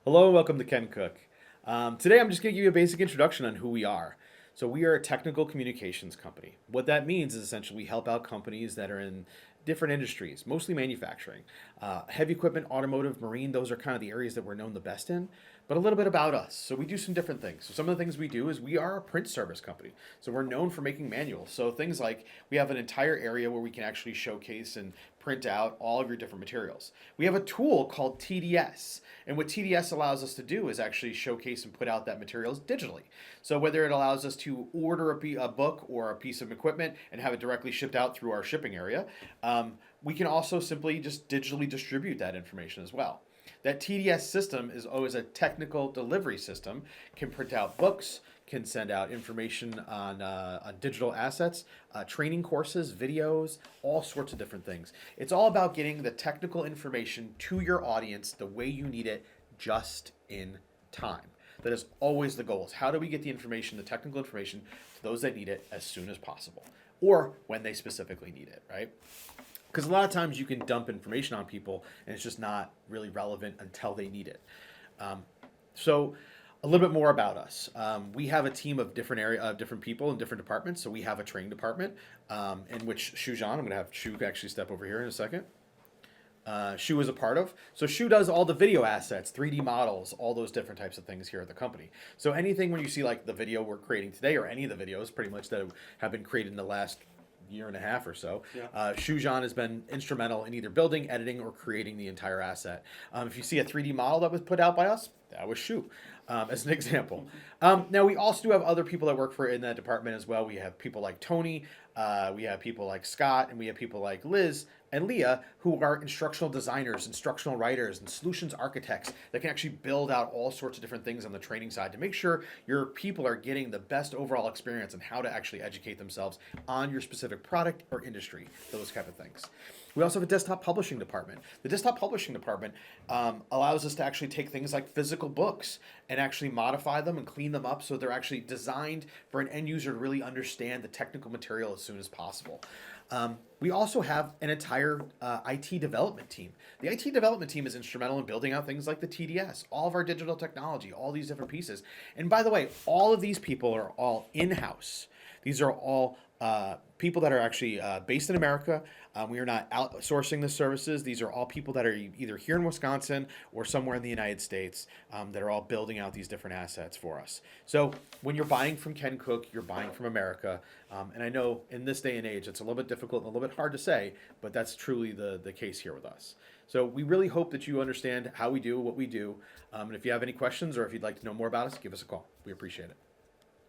Hello and welcome to Ken Cook. Today I'm just going to give you a basic introduction on who we are. So we are a technical communications company. What that means is essentially we help out companies that are in different industries, mostly manufacturing. Heavy equipment, automotive, marine, those are kind of the areas that we're known the best in. But a little bit about us. So we do some different things. So some of the things we do is we are a print service company. So we're known for making manuals. So things like we have an entire area where we can actually showcase and print out all of your different materials. We have a tool called TDS. And what TDS allows us to do is actually showcase and put out that materials digitally. So whether it allows us to order a book or a piece of equipment and have it directly shipped out through our shipping area, we can also simply just digitally distribute that information as well. That TDS system is always a technical delivery system, can print out books, can send out information on digital assets, training courses, videos, all sorts of different things. It's all about getting the technical information to your audience the way you need it, just in time. That is always the goal. Is how do we get the information, the technical information, to those that need it as soon as possible, or when they specifically need it, right? Because a lot of times you can dump information on people and it's just not really relevant until they need it. So a little bit more about us. We have a team of different people in different departments. So we have a training department in which Shujan, I'm going to have Shu actually step over here in a second. Shu is a part of. So Shu does all the video assets, 3D models, all those different types of things here at the company. So anything when you see like the video we're creating today or any of the videos pretty much that have been created in the last year and a half or so, Shujan has been instrumental in either building, editing, or creating the entire asset. If you see a 3D model that was put out by us, that was Shu, as an example. Now, we also do have other people that work for in that department as well. We have people like Tony, we have people like Scott, and we have people like Liz and Leah, who are instructional designers, instructional writers, and solutions architects that can actually build out all sorts of different things on the training side to make sure your people are getting the best overall experience and how to actually educate themselves on your specific product or industry, those type of things. We also have a desktop publishing department. The desktop publishing department allows us to actually take things like physical books and actually modify them and clean them up so they're actually designed for an end user to really understand the technical material as soon as possible. We also have an entire IT development team. The IT development team is instrumental in building out things like the TDS, all of our digital technology, all these different pieces. And by the way, all of these people are all in-house. These are all people that are actually based in America. We are not outsourcing the services. These are all people that are either here in Wisconsin or somewhere in the United States that are all building out these different assets for us. So when you're buying from Ken Cook, you're buying from America. And I know in this day and age, it's a little bit difficult and a little bit hard to say, but that's truly the case here with us. So we really hope that you understand how we do what we do. And if you have any questions or if you'd like to know more about us, give us a call. We appreciate it.